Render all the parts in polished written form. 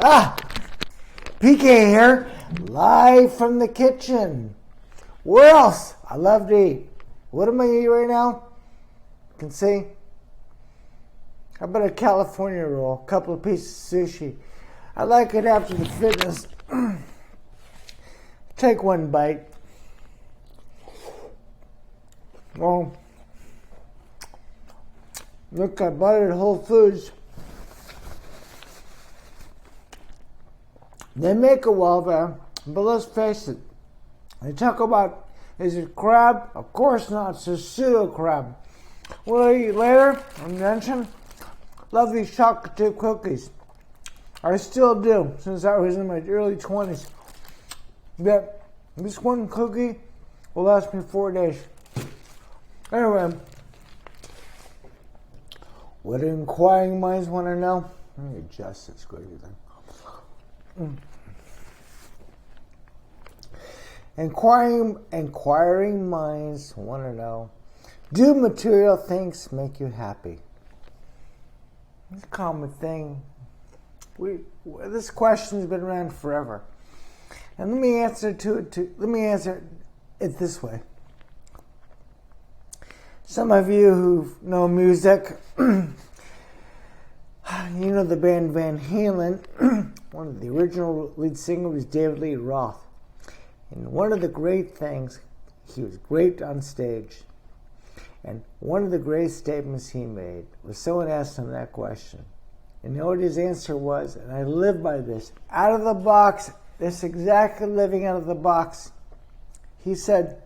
Ah, PK here, live from the kitchen. Where else? I love to eat. What am I eating right now? You can see. How about a California roll? A couple of pieces of sushi. I like it after the fitness. Take one bite. Well, look, I bought it at Whole Foods. They make it well there, but let's face it. They talk about, is it crab? Of course not. It's a pseudo crab. What I eat later, I mentioned, love these chocolate chip cookies. I still do, since I was in my early 20s. But this one cookie will last me 4 days. Anyway, what do inquiring minds want to know? Let me adjust this crazy thing. Inquiring minds want to know, do material things make you happy? It's a common thing. This question has been around forever. And let me answer it this way. Some of you who know music, you know the band Van Halen. One of the original lead singer was David Lee Roth. And one of the great things, he was great on stage. And one of the great statements he made was someone asked him that question. And you know what his answer was? And I live by this. Out of the box, this exactly living out of the box. He said,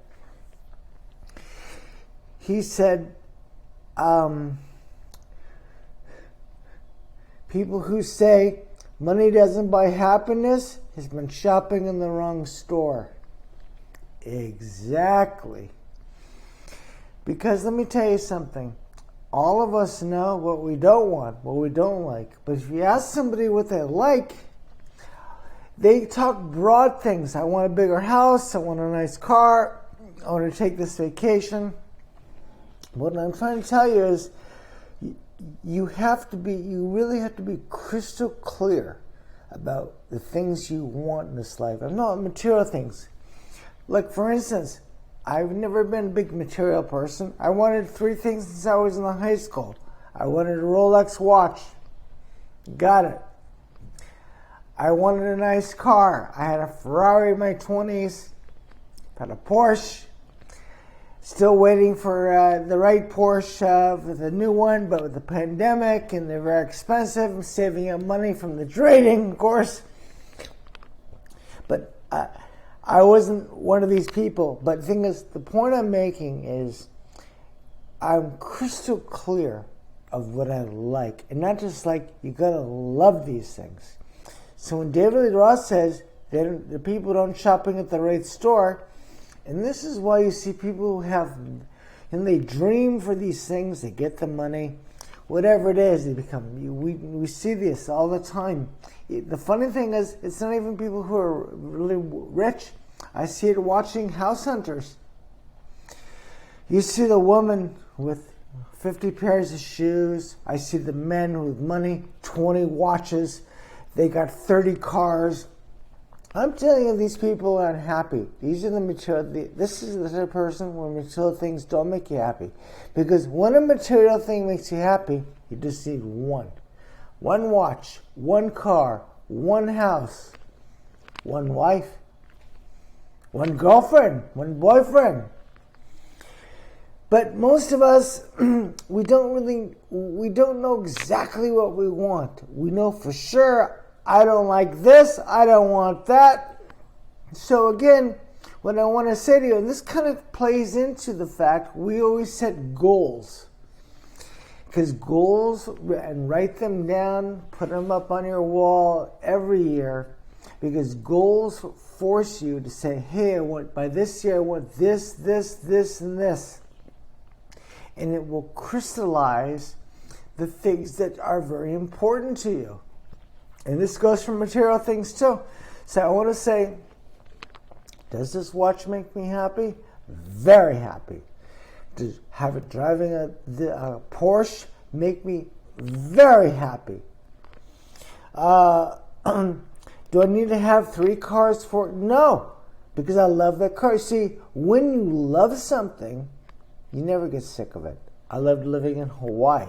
people who say money doesn't buy happiness has been shopping in the wrong store. Exactly. Because let me tell you something. All of us know what we don't want, what we don't like. But if you ask somebody what they like, they talk broad things. I want a bigger house. I want a nice car. I want to take this vacation. What I'm trying to tell you is you really have to be crystal clear about the things you want in this life. I'm not material things. Like, for instance, I've never been a big material person. I wanted 3 things since I was in high school. I wanted a Rolex watch. Got it. I wanted a nice car. I had a Ferrari in my 20s. Had a Porsche. Still waiting for the right Porsche, with a new one, but with the pandemic and they're very expensive. I'm saving up money from the trading, of course. But I wasn't one of these people. But the thing is, the point I'm making is I'm crystal clear of what I like. And not just like, you gotta love these things. So when David Lee Roth says the people don't shopping at the right store, and this is why you see people who have, and they dream for these things, they get the money, whatever it is, they become, we see this all the time. The funny thing is, it's not even people who are really rich. I see it watching House Hunters. You see the woman with 50 pairs of shoes. I see the men with money, 20 watches. They got 30 cars. I'm telling you, these people are unhappy. These are the material. This is the type of person where material things don't make you happy. Because when a material thing makes you happy, you just need one. One watch, one car, one house, one wife, one girlfriend, one boyfriend. But most of us, we don't know exactly what we want. We know for sure, I don't like this, I don't want that. So again, what I want to say to you, and this kind of plays into the fact we always set goals. Because goals, and write them down, put them up on your wall every year, because goals force you to say, hey, by this year I want this, this, this, and this. And it will crystallize the things that are very important to you. And this goes for material things too. So I want to say, does this watch make me happy? Very happy. Does have it driving a Porsche make me very happy? Do I need to have 3 cars for it? No, because I love that car. See, when you love something, you never get sick of it. I loved living in Hawaii.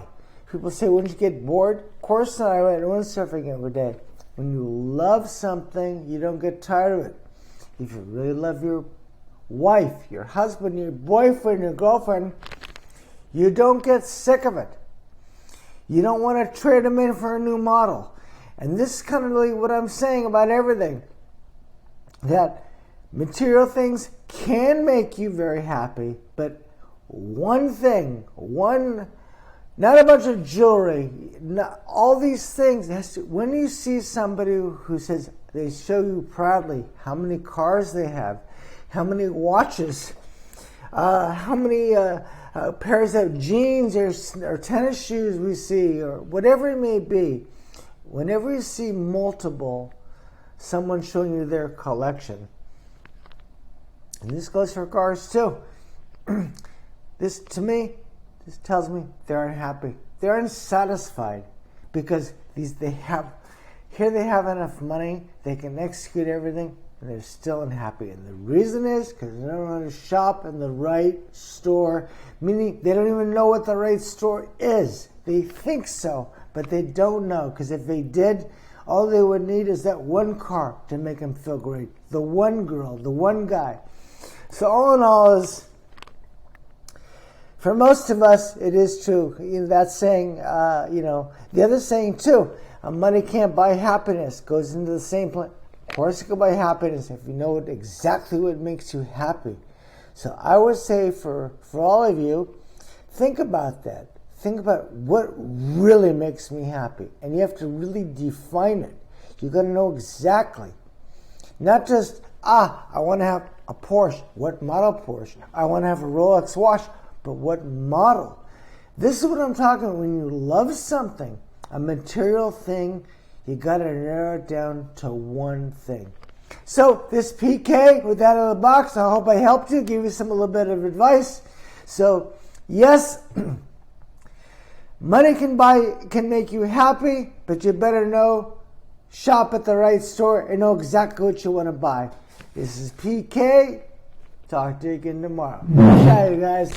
People say, wouldn't you get bored? Of course not. I went windsurfing every day. When you love something, you don't get tired of it. If you really love your wife, your husband, your boyfriend, your girlfriend, you don't get sick of it. You don't want to trade them in for a new model. And this is kind of really what I'm saying about everything. That material things can make you very happy, but one thing, not a bunch of jewelry, all these things. When you see somebody who says, they show you proudly how many cars they have, how many watches, how many pairs of jeans or tennis shoes we see, or whatever it may be. Whenever you see someone showing you their collection, and this goes for cars too, this tells me they're unhappy. They're unsatisfied because they have enough money, they can execute everything, and they're still unhappy. And the reason is because they don't know how to shop in the right store, meaning they don't even know what the right store is. They think so, but they don't know, because if they did, all they would need is that one car to make them feel great, the one girl, the one guy. So all in all, for most of us, it is true. That saying, the other saying too, money can't buy happiness, goes into the same point. Of course it can buy happiness if you know exactly what makes you happy. So I would say for all of you, think about that. Think about what really makes me happy. And you have to really define it. You've got to know exactly. Not just, I want to have a Porsche. What model Porsche? I want to have a Rolex watch. But what model? This is what I'm talking about. When you love something, a material thing, you got to narrow it down to one thing. So this PK with that out of the box, I hope I helped you, give you a little bit of advice. So yes, money can make you happy, but you better shop at the right store and know exactly what you want to buy. This is PK. Talk to you again tomorrow. Bye, you guys.